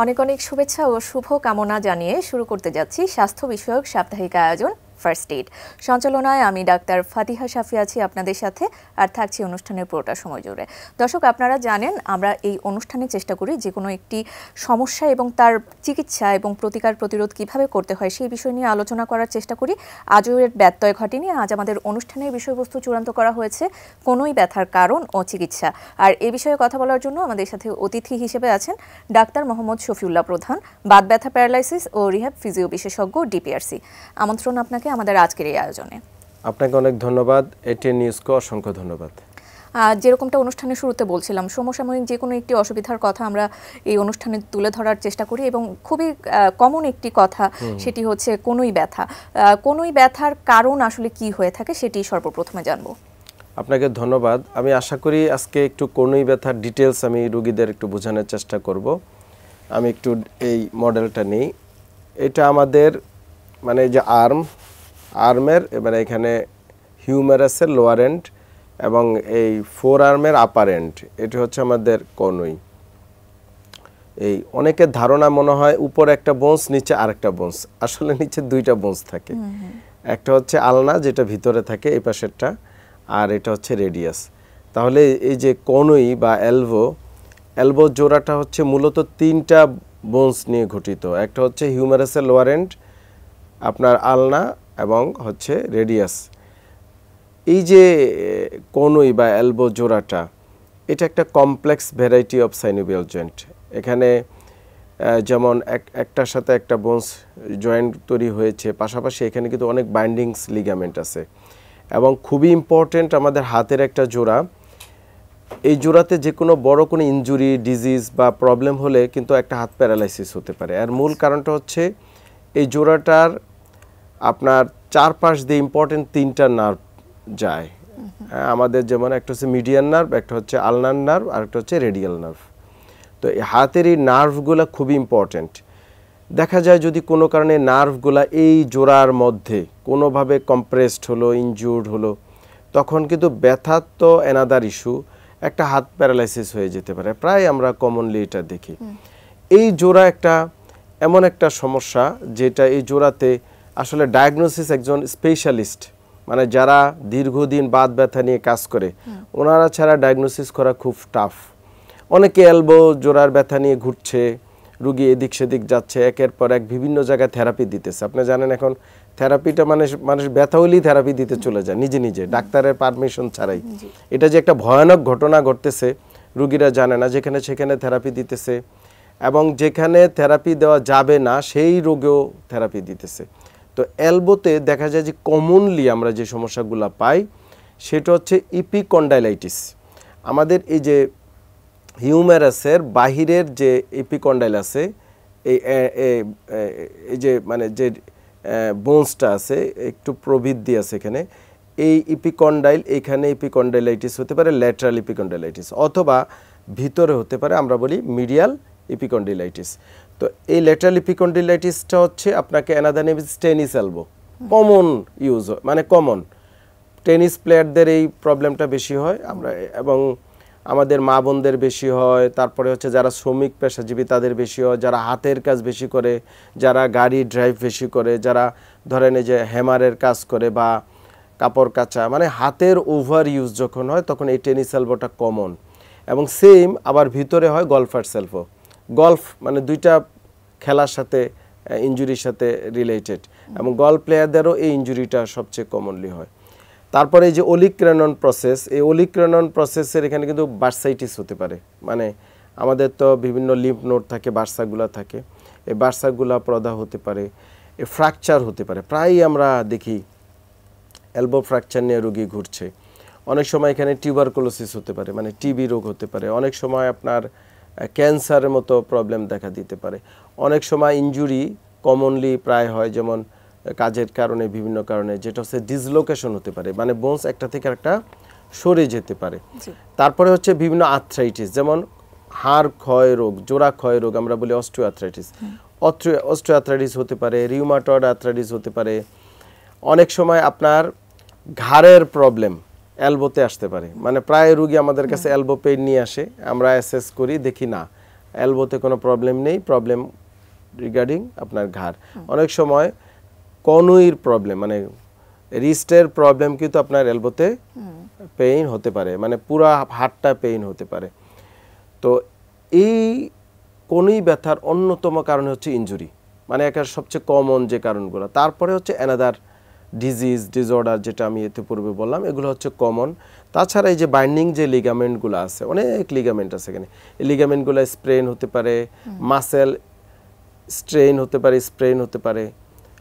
অনেক অনেক শুভেচ্ছা ও শুভ কামনা জানিয়ে শুরু করতে যাচ্ছি স্বাস্থ্য বিষয়ক সাপ্তাহিক আয়োজন ফার্স্ট এইড। সঞ্চালনায় আমি ডাক্তার ফাতিহা শাফি আছি আপনাদের সাথে, আর থাকছি অনুষ্ঠানের পুরোটা সময় জুড়ে। দর্শক, আপনারা জানেন আমরা এই অনুষ্ঠানে চেষ্টা করি যে কোনো একটি সমস্যা এবং তার চিকিৎসা এবং প্রতিকার প্রতিরোধ কিভাবে করতে হয় সেই বিষয় নিয়ে আলোচনা করার চেষ্টা করি। আজও এর ব্যত্যয় ঘটেনি। আজ আমাদের অনুষ্ঠানের বিষয়বস্তু চূড়ান্ত করা হয়েছে কোনোই ব্যথার কারণ ও চিকিৎসা। আর এ বিষয়ে কথা বলার জন্য আমাদের সাথে অতিথি হিসেবে আছেন ডাক্তার মোহাম্মদ শফিউল্লাহ প্রধান, বাত ব্যথা, প্যারালাইসিস ও রিহ্যাব ফিজিও বিশেষজ্ঞ, ডিপিআরসি। আমন্ত্রণ আপনাকে আমাদের আজকের এই আয়োজনে। আপনাকে অনেক ধন্যবাদ। এটিএন নিউজকে অসংখ্য ধন্যবাদ। যেরকমটা অনুষ্ঠানের শুরুতে বলছিলাম, সমসাময়িক যে কোনো একটি অসুবিধার কথা আমরা এই অনুষ্ঠানে তুলে ধরার চেষ্টা করি এবং খুবই কমন একটি কথা, সেটি হচ্ছে কোনোই ব্যথা। কোনোই ব্যথার কারণ আসলে কি হয়ে থাকে সেটি সর্বপ্রথমে জানবো। আপনাকে ধন্যবাদ। আমি আশা করি আজকে একটু কোনোই ব্যথার ডিটেলস আমি রোগীদের একটু বোঝানোর চেষ্টা করব। আমি একটু এই মডেলটা নিই। এটা আমাদের মানে যে আর্মের এবারে এখানে হিউমেরাসের লোয়ার এন্ড এবং এই ফোর আর্মের আপার এন্ড, এটা হচ্ছে আমাদের কনুই। এই অনেকের ধারণা মনে হয় উপরে একটা বোনস, নিচে আরেকটা বোনস। আসলে নিচে দুইটা বোনস থাকে। একটা হচ্ছে আলনা, যেটা ভিতরে থাকে এই পাশেরটা, আর এটা হচ্ছে রেডিয়াস। তাহলে এই যে কনুই বা এলবো জোড়াটা হচ্ছে মূলত তিনটা বোনস নিয়ে গঠিত। একটা হচ্ছে হিউমেরাসের লোয়ার এন্ড, আপনার আলনা এবং হচ্ছে রেডিয়াস। এই যে কনুই বা এলবো জোড়াটা, এটা একটা complex variety of synovial joint. এখানে যেমন একটার সাথে একটা বোনস জয়েন্ট তৈরি হয়েছে, পাশাপাশি এখানে কিন্তু অনেক বাইন্ডিংস লিগামেন্ট আছে। এবং খুবই ইম্পর্টেন্ট আমাদের হাতের একটা জোড়া, এই জোড়াতে যে কোনো বড় কোনো ইনজুরি, ডিজিজ বা প্রবলেম হলে কিন্তু একটা হাত প্যারালাইসিস হতে পারে। আর মূল কারণটা হচ্ছে এই জোড়াটার আপনার চারপাশ দিয়ে ইম্পর্টেন্ট তিনটা নার্ভ যায়। আমাদের যেমন একটা হচ্ছে মিডিয়ান নার্ভ, একটা হচ্ছে আলনার নার্ভ, আর একটা হচ্ছে রেডিয়াল নার্ভ। তো এই হাতের এই নার্ভগুলো খুবই ইম্পর্টেন্ট। দেখা যায় যদি কোনো কারণে নার্ভগুলো এই জোড়ার মধ্যে কোনোভাবে কম্প্রেসড হলো, ইনজুর্ড হলো, তখন কিন্তু ব্যথা তো অ্যানাদার ইস্যু, একটা হাত প্যারালাইসিস হয়ে যেতে পারে। প্রায় আমরা কমনলি এটা দেখি। এই জোড়া একটা এমন একটা সমস্যা যেটা এই জোড়াতে আসলে ডায়াগনোসিস একজন স্পেশালিস্ট, মানে যারা দীর্ঘদিন বাত ব্যথা নিয়ে কাজ করে, ওনারা ছাড়া ডায়াগনোসিস করা খুব টাফ। অনেকে এলবো জোড়ার ব্যথা নিয়ে ঘুরছে, রুগী এদিক সেদিক যাচ্ছে, একের পর এক বিভিন্ন জায়গায় থেরাপি দিতেছে। আপনি জানেন এখন থেরাপিটা মানুষ ব্যথা হলেই থেরাপি দিতে চলে যায় নিজে নিজে, ডাক্তারের পারমিশন ছাড়াই। এটা যে একটা ভয়ানক ঘটনা ঘটতেছে রুগীরা জানে না, যেখানে সেখানে থেরাপি দিতেছে এবং যেখানে থেরাপি দেওয়া যাবে না সেই রোগেও থেরাপি দিতেছে। তো এলবোতে দেখা যায় যে কমনলি আমরা যে সমস্যাগুলো পাই সেটা হচ্ছে ইপিকন্ডাইলাইটিস। আমাদের এই যে হিউমেরাসের বাহিরের যে এপিকন্ডাইল আছে, এই যে মানে যে বোনসটা আছে, একটু প্রবৃদ্ধি আছে এখানে, এই ইপিকন্ডাইল, এখানে ইপিকন্ডাইলাইটিস হতে পারে ল্যাটারাল ইপিকন্ডাইলাইটিস, অথবা ভিতরে হতে পারে আমরা বলি মিডিয়াল ইপিকন্ডাইলাইটিস। তো এই ল্যাটারাল ইপিকন্ডাইলাইটিসটা হচ্ছে আপনাকে another name is tennis elbow, common use হয়, মানে কমন টেনিস প্লেয়ারদের এই প্রবলেমটা বেশি হয় আমরা, এবং আমাদের মা বোনদের বেশি হয়। তারপরে হচ্ছে যারা শ্রমিক পেশাজীবী তাদের বেশি হয়, যারা হাতের কাজ বেশি করে, যারা গাড়ি ড্রাইভ বেশি করে, যারা ধরেন এই যে হ্যামারের কাজ করে বা কাপড় কাচা, মানে হাতের ওভার ইউজ যখন হয় তখন এই টেনিস এলবোটা কমন। এবং সেম আবার ভিতরে হয় গলফার্স এলবো। গলফ মানে দুইটা খেলার সাথে ইনজুরির সাথে রিলেটেড, এবং গলফ প্লেয়ারদেরও এই ইনজুরিটা সবচেয়ে কমনলি হয়। তারপরে এই যে ওলিক্রেনন প্রসেস, এই ওলিক্রেনন প্রসেসের এখানে কিন্তু বার্সাইটিস হতে পারে, মানে আমাদের তো বিভিন্ন লিম্ফ নোড থাকে, বার্সাগুলা থাকে, এই বার্সাগুলা প্রদাহ হতে পারে, এই ফ্র্যাকচার হতে পারে। প্রায়ই আমরা দেখি এলবো ফ্র্যাকচার নিয়ে রোগী ঘুরছে। অনেক সময় এখানে টিউবারকুলোসিস হতে পারে, মানে টিবি রোগ হতে পারে। অনেক সময় আপনার ক্যান্সারের মতো প্রবলেম দেখা দিতে পারে। অনেক সময় ইনজুরি কমনলি প্রায় হয়, যেমন কাজের কারণে, বিভিন্ন কারণে, যেটা হচ্ছে ডিসলোকেশন হতে পারে, মানে বোনস একটা থেকে একটা সরে যেতে পারে। তারপরে হচ্ছে বিভিন্ন আর্থ্রাইটিস, যেমন হাড় ক্ষয় রোগ, জোড়া ক্ষয় রোগ আমরা বলি অস্টিওআর্থ্রাইটিস। অস্টিওআর্থ্রাইটিস হতে পারে, রিউমাটয়েড আর্থ্রাইটিস হতে পারে। অনেক সময় আপনার ঘাড়ের প্রবলেম এলবোতে আসতে পারে, মানে প্রায় রুগী আমাদের কাছে এলবো পেইন নিয়ে আসে, আমরা অ্যাসেস করি, দেখি না এলবোতে কোনো প্রবলেম নেই, প্রবলেম রিগার্ডিং আপনার ঘাড়। অনেক সময় কনুইর প্রবলেম মানে রিস্টের প্রবলেম কিন্তু আপনার এলবোতে পেইন হতে পারে, মানে পুরো হাতটা পেইন হতে পারে। তো এই কনুই ব্যথার অন্যতম কারণ হচ্ছে ইনজুরি, মানে একটা সবচেয়ে কমন যে কারণগুলো। তারপরে হচ্ছে অ্যানাদার ডিজিজ ডিসঅর্ডার, যেটা আমি এতে পূর্বে বললাম, এগুলো হচ্ছে কমন। তাছাড়া এই যে বাইন্ডিং যে লিগামেন্টগুলো আছে, অনেক লিগামেন্ট আছে এখানে, এই লিগামেন্টগুলো স্প্রেন হতে পারে, মাসেল স্ট্রেইন হতে পারে, স্প্রেন হতে পারে,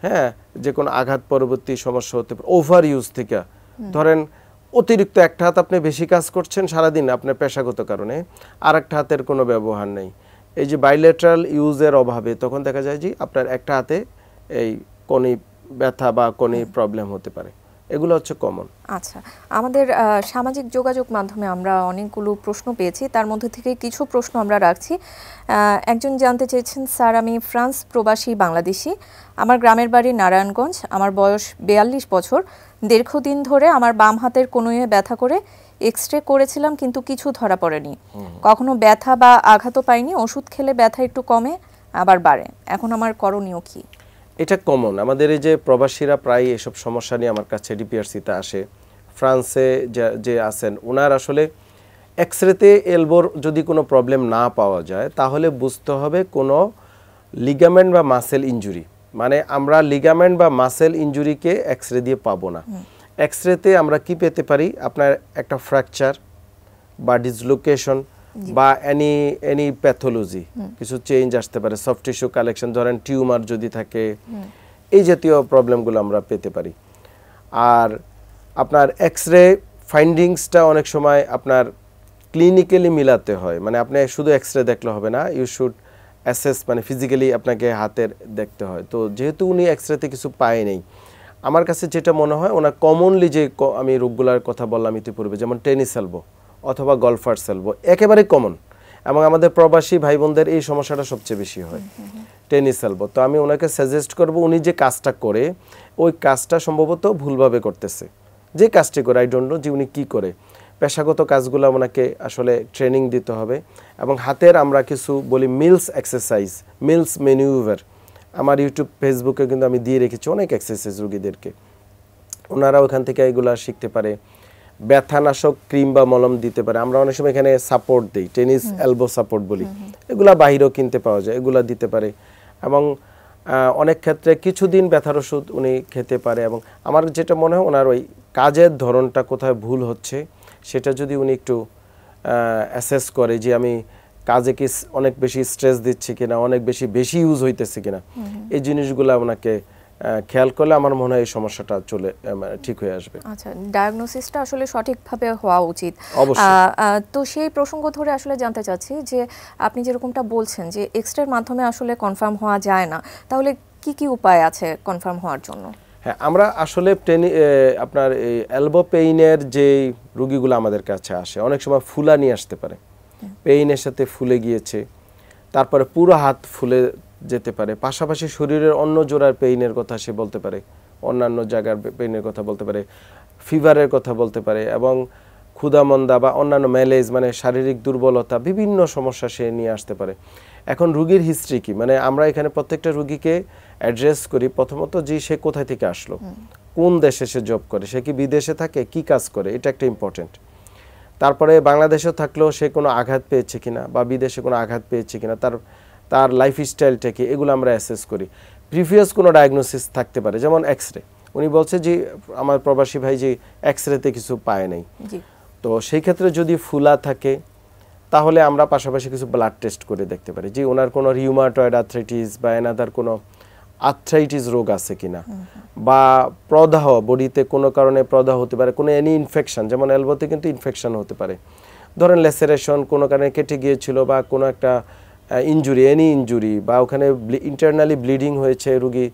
হ্যাঁ, যে কোনো আঘাত পরবর্তী সমস্যা হতে পারে, ওভার ইউজ থেকে। ধরেন অতিরিক্ত একটা হাত আপনি বেশি কাজ করছেন সারাদিন আপনার পেশাগত কারণে, আর একটা হাতের কোনো ব্যবহার নেই, এই যে বাইলেটারাল ইউজের অভাবে তখন দেখা যায় যে আপনার একটা হাতে এই কনি ব্যথা বা কনি প্রবলেম হতে পারে। এগুলো হচ্ছে কমন। আচ্ছা, আমাদের সামাজিক যোগাযোগ মাধ্যমে আমরা অনেকগুলো প্রশ্ন পেয়েছি, তার মধ্যে থেকে কিছু প্রশ্ন আমরা রাখছি। একজন জানতে চেয়েছেন, স্যার আমি ফ্রান্স প্রবাসী বাংলাদেশি, আমার গ্রামের বাড়ি নারায়ণগঞ্জ, আমার বয়স 42 বছর, দীর্ঘদিন ধরে আমার বাম হাতের কনুইয়ে ব্যথা করে এক্স-রে করেছিলাম কিন্তু কিছু ধরা পড়েনি, কখনো ব্যথা বা আঘাতও পাইনি, ওষুধ খেলে ব্যথা একটু কমে আবার বাড়ে, এখন আমার করণীয় কি? এটা কমন, আমাদের এই যে প্রবাসীরা প্রায় এসব সমস্যা নিয়ে আমার কাছে ডিপিআরসিতে আসে। ফ্রান্সে যে আছেন ওনার আসলে এক্সরেতে এলবোর যদি কোনো প্রবলেম না পাওয়া যায় তাহলে বুঝতে হবে কোনো লিগামেন্ট বা মাসেল ইনজুরি, মানে আমরা লিগামেন্ট বা মাসেল ইনজুরিকে এক্সরে দিয়ে পাবো না। এক্সরেতে আমরা কি পেতে পারি, আপনার একটা ফ্র্যাকচার বা ডিসলোকেশন বা এনি প্যাথোলজি, কিছু চেঞ্জ আসতে পারে, সফট টিস্যু কালেকশন, ধরেন টিউমার যদি থাকে, এই জাতীয় প্রবলেমগুলো আমরা পেতে পারি। আর আপনার এক্সরে ফাইন্ডিংসটা অনেক সময় আপনার ক্লিনিক্যালি মিলাতে হয়, মানে আপনি শুধু এক্সরে দেখলে হবে না, ইউ শুড অ্যাসেস, মানে ফিজিক্যালি আপনাকে হাতের দেখতে হয়। তো যেহেতু উনি এক্সরেতে কিছু পায় নেই, আমার কাছে যেটা মনে হয় ওনার কমনলি যে আমি রোগগুলোর কথা বললাম ইতিপূর্বে, যেমন টেনিস এলবো অথবা গলফার এলবো একেবারে কমন, এবং আমাদের প্রবাসী ভাই বোনদের এই সমস্যাটা সবচেয়ে বেশি হয়, টেনিস এলবো। তো আমি ওনাকে সাজেস্ট করব, উনি যে কাজটা করে ওই কাজটা সম্ভবত ভুলভাবে করতেছে, যে কাজটি করে আই ডোন্ট নো যে উনি কী করে, পেশাগত কাজগুলো ওনাকে আসলে ট্রেনিং দিতে হবে। এবং হাতের আমরা কিছু বলি মিলস এক্সারসাইজ, মিলস ম্যানিউভার, আমার ইউটিউব ফেসবুকে কিন্তু আমি দিয়ে রেখেছি অনেক এক্সারসাইজ রোগীদেরকে, ওনারা ওখান থেকে এগুলো শিখতে পারে। ব্যথানাশক ক্রিম বা মলম দিতে পারে, আমরা অনেক সময় এখানে সাপোর্ট দিই, টেনিস এলবো সাপোর্ট বলি, এগুলা বাহিরেও কিনতে পাওয়া যায়, এগুলা দিতে পারে। এবং অনেক ক্ষেত্রে কিছুদিন ব্যথার ওষুধ উনি খেতে পারে। এবং আমার যেটা মনে হয় ওনার ওই কাজের ধরনটা কোথায় ভুল হচ্ছে সেটা যদি উনি একটু অ্যাসেস করে, যে আমি কাজে কি অনেক বেশি স্ট্রেস দিচ্ছি কিনা, অনেক বেশি ইউজ হইতেছে কিনা, এই জিনিসগুলো ওনাকে খেয়াল করলে আমার মনে হয় এই সমস্যাটা ঠিক হয়ে আসবে। আচ্ছা, ডায়াগনোসিসটা আসলে সঠিকভাবে হওয়া উচিত। তো সেই প্রসঙ্গ ধরে আসলে জানতে চাচ্ছি যে আপনি যেরকমটা বলছেন যে এক্সরের মাধ্যমে আসলে কনফার্ম হওয়া যায় না, তাহলে কি কি উপায় আছে কনফার্ম হওয়ার জন্য? হ্যাঁ, আমরা আসলে আপনার এই এলবো পেইনের যে রোগীগুলো আমাদের কাছে আসে অনেক সময় ফুলা নিয়ে আসতে পারে, পেইনের সাথে ফুলে গিয়েছে, তারপরে পুরো হাত ফুলে যেতে পারে, পাশাপাশি শরীরের অন্য জোড়ার পেইনের কথা সে বলতে পারে, অন্যান্য জায়গার পেইনের কথা বলতে পারে, ফিভারের কথা বলতে পারে, এবং ক্ষুধামন্দা বা অন্যান্য ম্যালেজ মানে শারীরিক দুর্বলতা, বিভিন্ন সমস্যা সে নিয়ে আসতে পারে। এখন রোগীর হিস্ট্রি কি, মানে আমরা এখানে প্রত্যেকটা রোগীকে অ্যাড্রেস করি প্রথমত যে সে কোথায় থেকে আসলো, কোন দেশে সে জব করে, সে কি বিদেশে থাকে, কি কাজ করে, এটা একটা ইম্পর্টেন্ট। তারপরে বাংলাদেশেও থাকলেও সে কোনো আঘাত পেয়েছে কিনা বা বিদেশে কোনো আঘাত পেয়েছে কিনা, তার লাইফস্টাইলটা কি, এগুলো আমরা অ্যাসেস করি। প্রিভিয়াস কোনো ডায়াগনোসিস থাকতে পারে, যেমন এক্সরে, উনি বলছে যে আমার প্রবাসী ভাই যে এক্সরেতে কিছু পায় নাই, তো সেই ক্ষেত্রে যদি ফুলা থাকে তাহলে আমরা পাশাপাশি কিছু ব্লাড টেস্ট করে দেখতে পারি যে ওনার কোনো রিউমাটয়েড আর্থ্রাইটিস বা এনাদার কোনো আর্থ্রাইটিস রোগ আছে কিনা, বা প্রদাহ, বডিতে কোনো কারণে প্রদাহ হতে পারে, কোনো এনি ইনফেকশন, যেমন এলবোতে কিন্তু ইনফেকশন হতে পারে, ধরেন লেসারেশন কোনো কারণে কেটে গিয়েছিল বা কোনো একটা ইনজুরি, এনি ইনজুরি, বা ওখানে ইন্টারনালি ব্লিডিং হয়েছে, রোগী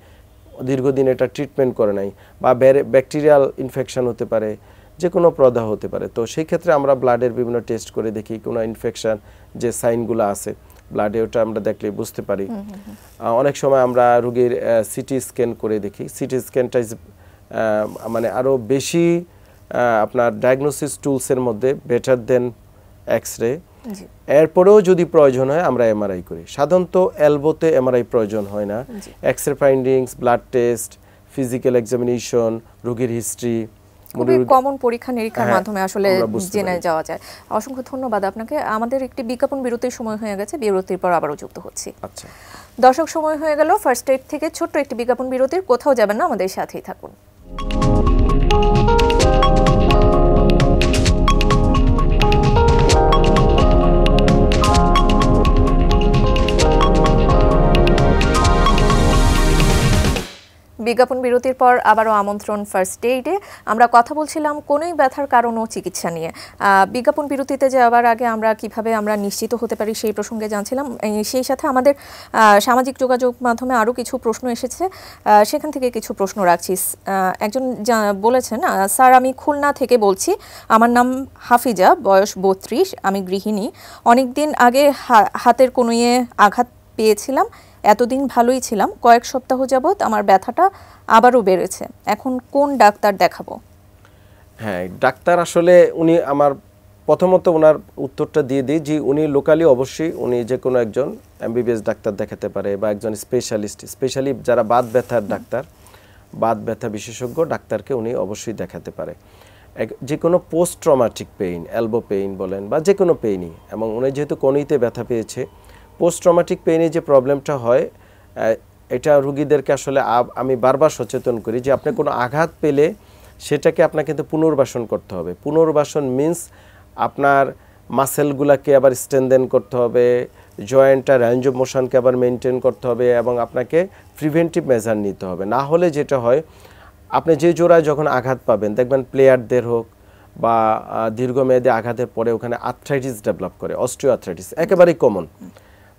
দীর্ঘদিন এটা ট্রিটমেন্ট করে নাই, বা ব্যাকটেরিয়াল ইনফেকশন হতে পারে, যে কোনো প্রদাহ হতে পারে। তো সেই ক্ষেত্রে আমরা ব্লাডের বিভিন্ন টেস্ট করে দেখি কোনো ইনফেকশন যে সাইনগুলো আছে ব্লাডে, ওটা আমরা দেখলে বুঝতে পারি। অনেক সময় আমরা রোগীর সিটি স্ক্যান করে দেখি, সিটি স্ক্যানটা মানে আরও বেশি আপনার ডায়াগনোসিস টুলসের মধ্যে বেটার দেন এক্সরে। এরপরেও যদি প্রয়োজন হয় আমরা এমআরআই করি। সাধারণত এলবোতে এমআরআই প্রয়োজন হয় না। X ray findings, blood test, physical examination, রোগীর হিস্ট্রি, খুবই কমন পরীক্ষা নিরীক্ষার মাধ্যমে আসলে জেনে যাওয়া যায়। অসংখ্য ধন্যবাদ আপনাকে। আমাদের একটি বিজ্ঞাপন বিরতির সময় হয়ে গেছে, বিরতির পর আবারও যুক্ত হচ্ছি। আচ্ছা দর্শক, সময় হয়ে গেল ফার্স্ট এইড থেকে ছোট্ট একটি বিজ্ঞাপন বিরতির। কোথাও যাবেন না, আমাদের সাথেই থাকুন। বিজ্ঞাপন বিরতির পর আবারও আমন্ত্রণ ফার্স্ট এইডে। আমরা কথা বলছিলাম কোনই ব্যথার কারণ ও চিকিৎসা নিয়ে। বিজ্ঞাপন বিরতিতে যাওয়ার আগে আমরা কিভাবে আমরা নিশ্চিত হতে পারি সেই প্রসঙ্গে জানছিলাম। সেই সাথে আমাদের সামাজিক যোগাযোগ মাধ্যমে আরও কিছু প্রশ্ন এসেছে, সেখান থেকে কিছু প্রশ্ন রাখছি। একজন বলেছেন, স্যার আমি খুলনা থেকে বলছি, আমার নাম হাফিজা, বয়স 32, আমি গৃহিণী। অনেক দিন আগে হাতের কনুইয়ে আঘাত পেয়েছিলাম, এতদিন ভালোই ছিলাম, কয়েক সপ্তাহ যাবৎ আমার ব্যথাটা আবারও বেড়েছে, এখন কোন ডাক্তার দেখাবো? হ্যাঁ, ডাক্তার আসলে উনি আমার প্রথমত ওনার উত্তরটা দিয়ে দিই যে উনি লোকালি অবশ্যই উনি যে কোনো একজন এমবিবিএস ডাক্তার দেখাতে পারে বা একজন স্পেশালিস্ট, স্পেশালি যারা বাত ব্যথার ডাক্তার, বাত ব্যথা বিশেষজ্ঞ ডাক্তারকে উনি অবশ্যই দেখাতে পারে। যে কোনো post traumatic pain, elbow pain বলেন বা যে কোনো পেইনই, এবং উনি যেহেতু কনুইতে ব্যথা পেয়েছে, পোস্ট ট্রমাটিক পেইনে যে প্রবলেমটা হয় এটা রুগীদেরকে আসলে আমি বারবার সচেতন করি যে আপনি কোনো আঘাত পেলে সেটাকে আপনাকে কিন্তু পুনর্বাসন করতে হবে। পুনর্বাসন মিন্স আপনার মাসেলগুলোকে আবার স্ট্রেনদেন করতে হবে, জয়েন্টটা রেঞ্জ অফ মোশনকে আবার মেনটেন করতে হবে এবং আপনাকে প্রিভেন্টিভ মেজার নিতে হবে। না হলে যেটা হয়, আপনি যে জোড়ায় যখন আঘাত পাবেন দেখবেন প্লেয়ারদের হোক বা দীর্ঘমেয়াদী আঘাতের পরে ওখানে আর্থ্রাইটিস ডেভেলপ করে, অস্টিও আর্থ্রাইটিস একেবারেই কমন।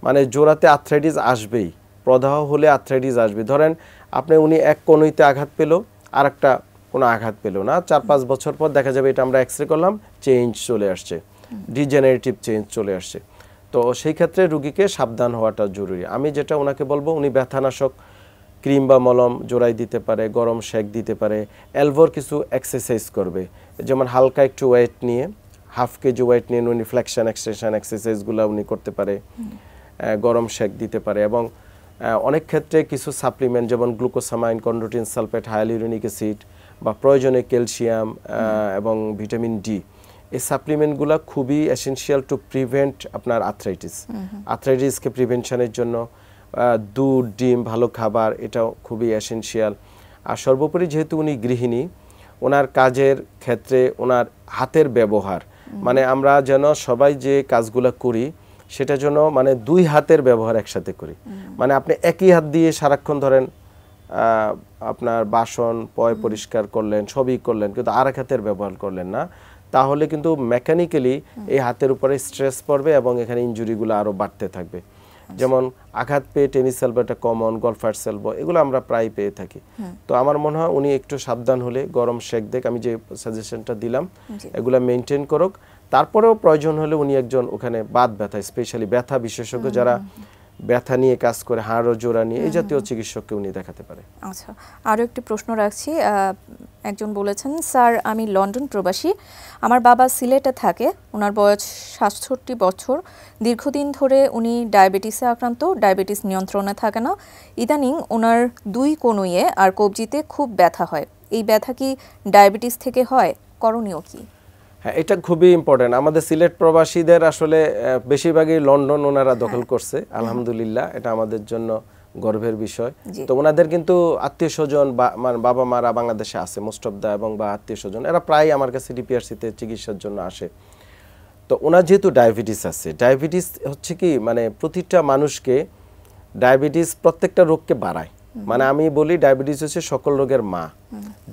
মানে জোড়াতে আর্থ্রাইটিস আসবেই, প্রদাহ হলে আর্থ্রাইটিস আসবে। ধরেন উনি এক কনুইতে আঘাত পেল, আর একটা কোনো আঘাত পেল না, 4-5 বছর পর দেখা যাবে এটা আমরা এক্সরে করলাম, চেঞ্জ চলে আসছে, ডিজেনারেটিভ চেঞ্জ চলে আসছে। তো সেই ক্ষেত্রে রুগীকে সাবধান হওয়াটা জরুরি। আমি যেটা ওনাকে বলবো, উনি ব্যথানাশক ক্রিম বা মলম জোড়াই দিতে পারে, গরম শেক দিতে পারে, এলবোর কিছু এক্সারসাইজ করবে, যেমন হালকা একটু ওয়েট নিয়ে, 1/2 কেজি ওয়েট নিয়ে উনি ফ্লেকশন এক্সটেনশন এক্সারসাইজগুলো উনি করতে পারে, গরম শেক দিতে পারে। এবং অনেক ক্ষেত্রে কিছু সাপ্লিমেন্ট যেমন glucosamine, chondroitin sulphate, hyaluronic acid বা প্রয়োজনে ক্যালসিয়াম এবং ভিটামিন ডি, এই সাপ্লিমেন্টগুলো খুবই এসেনশিয়াল টু প্রিভেন্ট আপনার আর্থ্রাইটিস। আর্থ্রাইটিসকে প্রিভেনশনের জন্য দুধ, ডিম, ভালো খাবার এটাও খুবই এসেনশিয়াল। আর সর্বোপরি যেহেতু উনি গৃহিণী, ওনার কাজের ক্ষেত্রে ওনার হাতের ব্যবহার, মানে আমরা যেন সবাই যে কাজগুলো করি সেটা যেন মানে 2 হাতের ব্যবহার একসাথে করি। মানে আপনি একই হাত দিয়ে সারাক্ষণ ধরেন আপনার বাসন পয় পরিষ্কার করলেন, সবই করলেন, কিন্তু আরেক হাতের ব্যবহার করলেন না, তাহলে কিন্তু মেকানিক্যালি এই হাতের উপরে স্ট্রেস পড়বে এবং এখানে ইনজুরিগুলো আরও বাড়তে থাকবে। যেমন আঘাত পেয়ে টেনিস এলবো একটা কমন, গলফার্স এলবো এগুলো আমরা প্রায় পেয়ে থাকি। তো আমার মনে হয় উনি একটু সাবধান হলে, গরম শেক দেখ, আমি যে সাজেশনটা দিলাম এগুলো মেনটেন করুক। তারপরেও প্রয়োজন হলে উনি একজন ওখানে বাত ব্যথা, স্পেশালি ব্যথা বিশেষজ্ঞ যারা ব্যথা নিয়ে কাজ করে, হাড় ও জোড়া নিয়ে, এই জাতীয় চিকিৎসককে উনি দেখাতে পারে। আচ্ছা, আরও একটি প্রশ্ন রাখছি। একজন বলেছেন, স্যার আমি লন্ডন প্রবাসী, আমার বাবা সিলেটে থাকে, ওনার বয়স 67 বছর, দীর্ঘদিন ধরে উনি ডায়াবেটিসে আক্রান্ত, ডায়াবেটিস নিয়ন্ত্রণে থাকে না, ইদানিং ওনার 2 কনুইয়ে আর কবজিতে খুব ব্যথা হয়, এই ব্যথা কি ডায়াবেটিস থেকে হয়? করণীয় কি? হ্যাঁ, এটা খুবই ইম্পর্টেন্ট। আমাদের সিলেট প্রবাসীদের আসলে বেশিরভাগই লন্ডন ওনারা দখল করছে, আলহামদুলিল্লাহ, এটা আমাদের জন্য গর্বের বিষয়। তো ওনাদের কিন্তু আত্মীয় স্বজন বাবা মারা বাংলাদেশে আছে মোস্ট অফ দা, এবং বা আত্মীয় স্বজন এরা প্রায় আমার কাছে ডিপিআরসিতে চিকিৎসার জন্য আসে। তো ওনার যেহেতু ডায়াবেটিস আছে, ডায়াবেটিস হচ্ছে কি মানে প্রতিটা মানুষকে ডায়াবেটিস প্রত্যেকটা রোগকে বাড়ায়। মানে আমি বলি ডায়াবেটিস হচ্ছে সকল রোগের মা।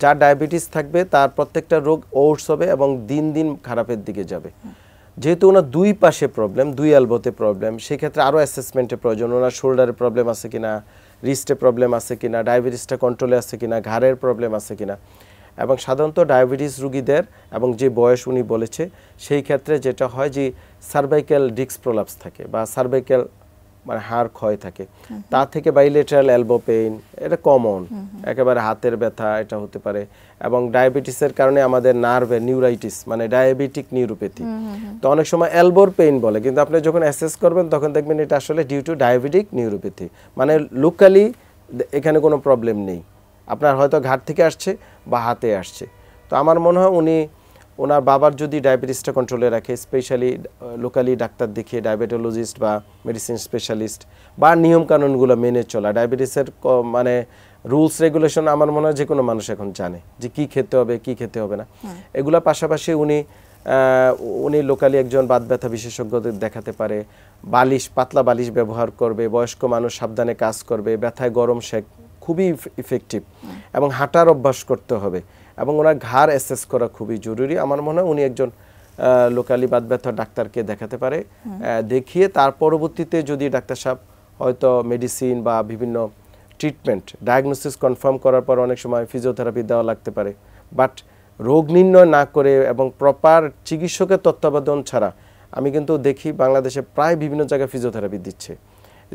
যার ডায়াবেটিস থাকবে তার প্রত্যেকটা রোগ ওর্স হবে এবং দিন দিন খারাপের দিকে যাবে। যেহেতু ওনার 2 পাশে প্রবলেম, 2 এলবোতে প্রবলেম, সেক্ষেত্রে আরও অ্যাসেসমেন্টের প্রয়োজন। ওনার শোল্ডারে প্রবলেম আছে কিনা, রিস্টে প্রবলেম আছে কিনা, ডায়াবেটিসটা কন্ট্রোলে আছে কিনা, ঘাড়ের প্রবলেম আছে কিনা। এবং সাধারণত ডায়াবেটিস রুগীদের এবং যে বয়স উনি বলেছে সেই ক্ষেত্রে যেটা হয় যে সার্ভাইক্যাল ডিস্ক প্রোলাপস থাকে বা সার্ভাইক্যাল মানে হাড় ক্ষয় থাকে, তা থেকে বাইলেটারাল এলবো পেইন, এটা কমন, একেবারে হাতের ব্যথা এটা হতে পারে। এবং ডায়াবেটিসের কারণে আমাদের নার্ভে নিউরাইটিস মানে ডায়াবেটিক নিউরোপ্যাথি, তো অনেক সময় এলবোর পেইন বলে, কিন্তু আপনি যখন অ্যাসেস করবেন তখন দেখবেন এটা আসলে ডিউ টু ডায়াবেটিক নিউরোপ্যাথি, মানে লোকালি এখানে কোনো প্রবলেম নেই, আপনার হয়তো ঘাট থেকে আসছে বা হাতে আসছে। তো আমার মনে হয় ওনার বাবার যদি ডায়াবেটিসটা কন্ট্রোলে রাখে, স্পেশালি লোকালি ডাক্তার দেখিয়ে ডায়াবেটোলজিস্ট বা মেডিসিন স্পেশালিস্ট বা নিয়মকানুনগুলো মেনে চলা, ডায়াবেটিসের মানে রুলস রেগুলেশন আমার মনে হয় যে কোনো মানুষ এখন জানে যে কি খেতে হবে কি খেতে হবে না। এগুলোর পাশাপাশি উনি লোকালি একজন বাত ব্যথা বিশেষজ্ঞদের দেখাতে পারে, পাতলা বালিশ ব্যবহার করবে, বয়স্ক মানুষ সাবধানে কাজ করবে, ব্যথায় গরম সেক খুবই ইফেক্টিভ, এবং হাঁটার অভ্যাস করতে হবে, এবং ওনার ঘাড় অ্যাসেস করা খুবই জরুরি। আমার মনে হয় উনি একজন লোকালি বাত ব্যথা ডাক্তারকে দেখাতে পারে, দেখিয়ে তার পরবর্তীতে যদি ডাক্তার সাহেব হয়তো মেডিসিন বা বিভিন্ন ট্রিটমেন্ট ডায়াগনোসিস কনফার্ম করার পর অনেক সময় ফিজিওথেরাপি দেওয়া লাগতে পারে, বাট রোগ নির্ণয় না করে এবং প্রপার চিকিৎসকের তত্ত্বাবধান ছাড়া আমি কিন্তু দেখি বাংলাদেশে প্রায় বিভিন্ন জায়গায় ফিজিওথেরাপি দিচ্ছে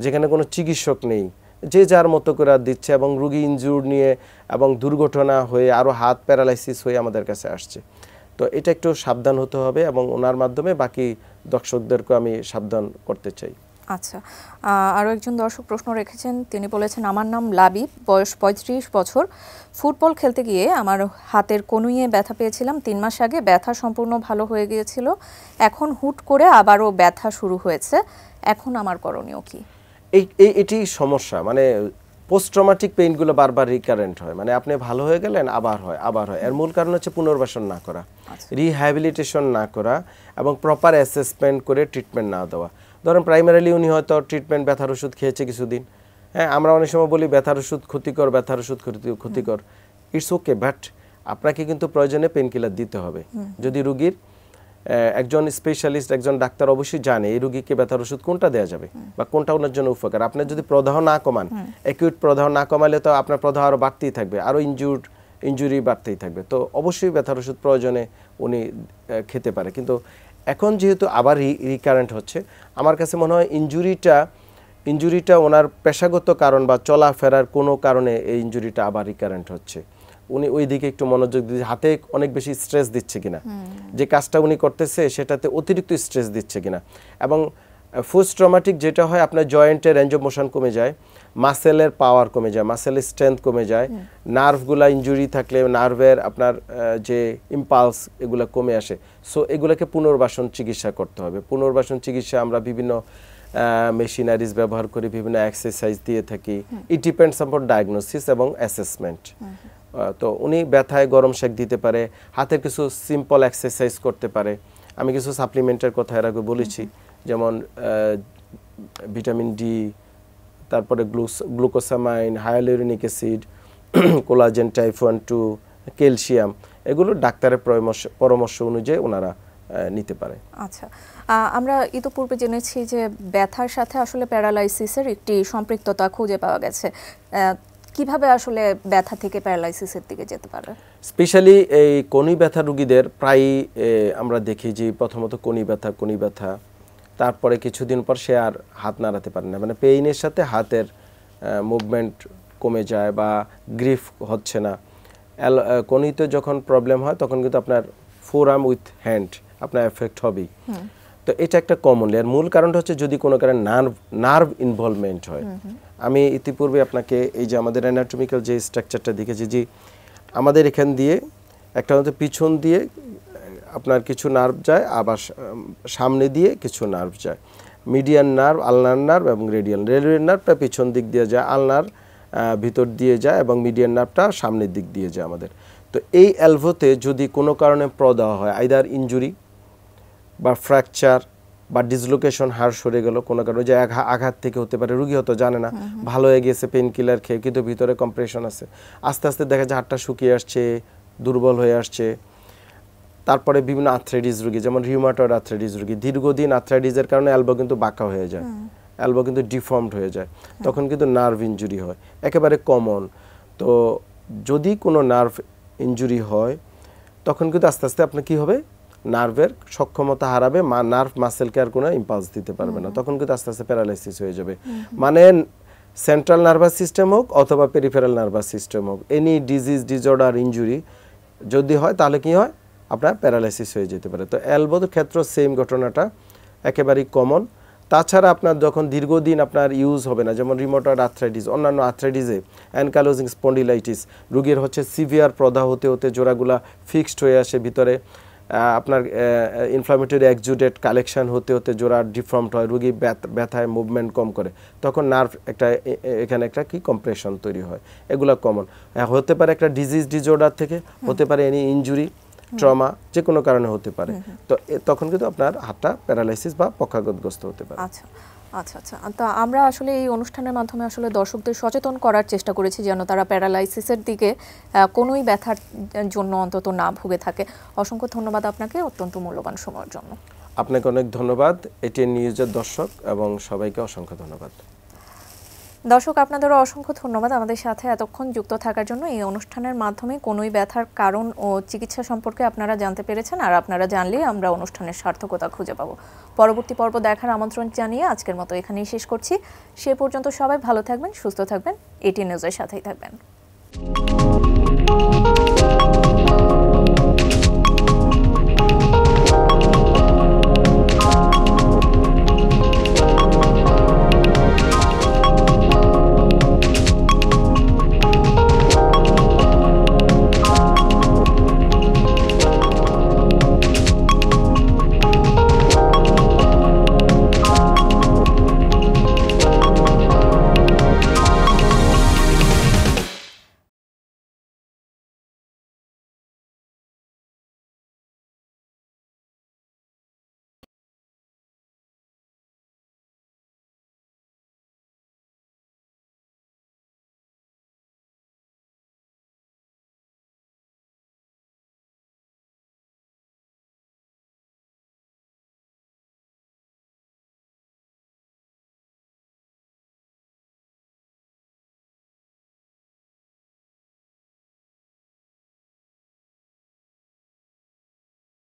যেখানে কোনো চিকিৎসক নেই, যে যার মতো করে দিচ্ছে, এবং রুগী ইনজুর নিয়ে এবং দুর্ঘটনা হয়ে আরও হাত প্যারালাইসিস হয়ে আমাদের কাছে আসছে। তো এটা একটু সাবধান হতে হবে, এবং ওনার মাধ্যমে বাকি দর্শকদেরকে আমি সাবধান করতে চাই। আচ্ছা, আরও একজন দর্শক প্রশ্ন রেখেছেন, তিনি বলেছেন আমার নাম লাবিব, বয়স 35 বছর, ফুটবল খেলতে গিয়ে আমার হাতের কনুইয়ে ব্যথা পেয়েছিলাম 3 মাস আগে, ব্যথা সম্পূর্ণ ভালো হয়ে গিয়েছিল, এখন হুট করে আবারও ব্যথা শুরু হয়েছে, এখন আমার করণীয় কি? এটি সমস্যা, মানে পোস্ট ট্রমাটিক পেইনগুলো বারবার রিকারেন্ট হয়, মানে আপনি ভালো হয়ে গেলেন আবার হয়। এর মূল কারণ হচ্ছে পুনর্বাসন না করা, রিহ্যাবিলিটেশন না করা, এবং প্রপার অ্যাসেসমেন্ট করে ট্রিটমেন্ট না দেওয়া। ধরেন প্রাইমারিলি উনি হয়তো ট্রিটমেন্ট ব্যথার ওষুধ খেয়েছে কিছুদিন, হ্যাঁ, আমরা অনেক সময় বলি ব্যথার ওষুধ ক্ষতিকর, ক্ষতিকর, ইটস ওকে, বাট আপনাকে কিন্তু প্রয়োজনে পেন কিলার দিতে হবে। যদি রুগীর একজন স্পেশালিস্ট, একজন ডাক্তার অবশ্যই জানে এই রুগীকে ব্যথার ওষুধ কোনটা দেওয়া যাবে বা কোনটা ওনার জন্য উপকার। আপনি যদি প্রদাহ না কমান, অ্যাকিউট প্রদাহ না কমালে তো আপনার প্রদাহ আরও বাড়তেই থাকবে, আরও ইনজুরি বাড়তেই থাকবে। তো অবশ্যই ব্যথার ওষুধ প্রয়োজনে উনি খেতে পারে, কিন্তু এখন যেহেতু আবার রিকারেন্ট হচ্ছে, আমার কাছে মনে হয় ইনজুরিটা ওনার পেশাগত কারণ বা চলাফেরার কোনো কারণে এই ইনজুরিটা আবার রিকারেন্ট হচ্ছে। উনি ওই দিকে একটু মনোযোগ দিচ্ছে, হাতে অনেক বেশি স্ট্রেস দিচ্ছে কিনা, যে কাজটা উনি করতেছে সেটাতে অতিরিক্ত স্ট্রেস দিচ্ছে কিনা। এবং পোস্ট ট্রমাটিক যেটা হয়, আপনার জয়েন্টের রেঞ্জ অফ মোশন কমে যায়, মাসেলের পাওয়ার কমে যায়, মাসেলের স্ট্রেংথ কমে যায়, নার্ভগুলা ইনজুরি থাকলে নার্ভের আপনার যে ইম্পালস এগুলো কমে আসে। সো এগুলোকে পুনর্বাসন চিকিৎসা করতে হবে। পুনর্বাসন চিকিৎসা আমরা বিভিন্ন মেশিনারিজ ব্যবহার করি, বিভিন্ন এক্সারসাইজ দিয়ে থাকি। ইট ডিপেন্ডস অন ডায়াগনোসিস এবং অ্যাসেসমেন্ট। তো উনি ব্যথায় গরম সেক দিতে পারে, হাতের কিছু সিম্পল এক্সারসাইজ করতে পারে। আমি কিছু সাপ্লিমেন্টের কথা এর আগে বলেছি, যেমন ভিটামিন ডি, তারপরে glucosamine, hyaluronic acid, collagen type 1-2, calcium, এগুলো ডাক্তারের পরামর্শ অনুযায়ী ওনারা নিতে পারে। আচ্ছা, আমরা ইতোপূর্বে জেনেছি যে ব্যথার সাথে আসলে প্যারালাইসিসের একটি সম্পৃক্ততা খুঁজে পাওয়া গেছে, কিভাবে আসলে ব্যথা থেকে প্যারালাইসিসের দিকে যেতে পারে? স্পেশালি এই কনুই ব্যথা রোগীদের প্রায়ই আমরা দেখি যে প্রথমত কনুই ব্যথা, তারপরে কিছুদিন পর সে আর হাত নাড়াতে পারে না, মানে পেইনের সাথে হাতের মুভমেন্ট কমে যায় বা গ্রিফ হচ্ছে না। কনুইতে যখন প্রবলেম হয় তখন কিন্তু আপনার ফোরআর্ম উইথ হ্যান্ড আপনার এফেক্ট হবেই। তো এটা একটা কমন, এর মূল কারণটা হচ্ছে যদি কোনো কারণে নার্ভ ইনভলভমেন্ট হয়। আমি ইতিপূর্বে আপনাকে এই যে আমাদের অ্যানাটমিক্যাল যে স্ট্রাকচারটা দেখেছি, যে আমাদের এখান দিয়ে একটা হচ্ছে পিছন দিয়ে আপনার কিছু নার্ভ যায়, আবার সামনে দিয়ে কিছু নার্ভ যায়, মিডিয়ান নার্ভ, আলনার নার্ভ এবং রেডিয়াল নার্ভটা পিছন দিক দিয়ে যায়, আলনার ভিতর দিয়ে যায় এবং মিডিয়ান নার্ভটা সামনের দিক দিয়ে যায় আমাদের। তো এই এলভোতে যদি কোনো কারণে প্রদাহ হয়, আইদার ইনজুরি বা ফ্র্যাকচার বা ডিসলোকেশন, হাড় সরে গেল কোনো কারণে, যে আঘাত থেকে হতে পারে, রুগী হয়তো জানে না, ভালো হয়ে গেছে পেন কিলার খেয়ে, কিন্তু ভিতরে কম্প্রেশন আছে, আস্তে আস্তে দেখা যায় হাড়টা শুকিয়ে আসছে, দুর্বল হয়ে আসছে। তারপরে বিভিন্ন আর্থ্রাইটিস রোগী, যেমন রিউমাটয়েড আর্থ্রাইটিস রোগী, দীর্ঘদিন আর্থ্রাইটিসের কারণে এলবো কিন্তু বাঁকা হয়ে যায়, এলবো কিন্তু ডিফর্মড হয়ে যায়, তখন কিন্তু নার্ভ ইনজুরি হয়, একেবারে কমন। তো যদি কোনো নার্ভ ইনজুরি হয় তখন কিন্তু আস্তে আস্তে আপনার কী হবে, নার্ভের সক্ষমতা হারাবে, নার্ভ মাসেলকে আর কোনো ইম্পালস দিতে পারবে না, তখন কিন্তু আস্তে আস্তে প্যারালাইসিস হয়ে যাবে। মানে সেন্ট্রাল নার্ভাস সিস্টেম হোক অথবা পেরিফেরাল নার্ভাস সিস্টেম হোক, এনি ডিজিজ ডিসঅর্ডার ইনজুরি যদি হয় তাহলে কি হয়, আপনার প্যারালাইসিস হয়ে যেতে পারে। তো এলবোর ক্ষেত্রে সেম ঘটনাটা একেবারেই কমন। তাছাড়া আপনার যখন দীর্ঘদিন আপনার ইউজ হবে না, যেমন রিমোটয়েড আর্থ্রাইটিস, অন্যান্য আর্থ্রাইটিসে অ্যানকালোজিং স্পন্ডিলাইটিস রোগীর হচ্ছে সিভিয়ার প্রদাহ হতে হতে জোড়াগুলা ফিক্সড হয়ে আসে ভিতরে, আপনার ইনফ্লামেটরি এক্সুডেট কালেকশন হতে হতে জোড়া ডিফর্মড হয়, রোগী ব্যথায় মুভমেন্ট কম করে, তখন নার্ভ একটা এখানে একটা কি কম্প্রেশন তৈরি হয়, এগুলো কমন হতে পারে একটা ডিজিজ ডিসঅর্ডার থেকে, হতে পারে এনি ইনজুরি ট্রমা, যে কোনো কারণে হতে পারে। তো তখন কিন্তু আপনার হাতটা প্যারালাইসিস বা পক্ষাঘাতগ্রস্ত হতে পারে। আচ্ছা আচ্ছা আচ্ছা, তো আমরা আসলে এই অনুষ্ঠানের মাধ্যমে আসলে দর্শকদের সচেতন করার চেষ্টা করেছি যেন তারা প্যারালাইসিসের দিকে কোনোই ব্যথার জন্য অন্তত না ভুগে থাকে। অসংখ্য ধন্যবাদ আপনাকে অত্যন্ত মূল্যবান সময়ের জন্য। আপনাকে অনেক ধন্যবাদ এটিএন নিউজের দর্শক এবং সবাইকে অসংখ্য ধন্যবাদ। দর্শক আপনাদেরও অসংখ্য ধন্যবাদ আমাদের সাথে এতক্ষণ যুক্ত থাকার জন্য। এই অনুষ্ঠানের মাধ্যমে কোনোই ব্যথার কারণ ও চিকিৎসা সম্পর্কে আপনারা জানতে পেরেছেন, আর আপনারা জানলে আমরা অনুষ্ঠানের সার্থকতা খুঁজে পাবো। পরবর্তী পর্ব দেখার আমন্ত্রণ জানিয়ে আজকের মতো এখানেই শেষ করছি। সে পর্যন্ত সবাই ভালো থাকবেন, সুস্থ থাকবেন, এটিএন নিউজের সাথেই থাকবেন।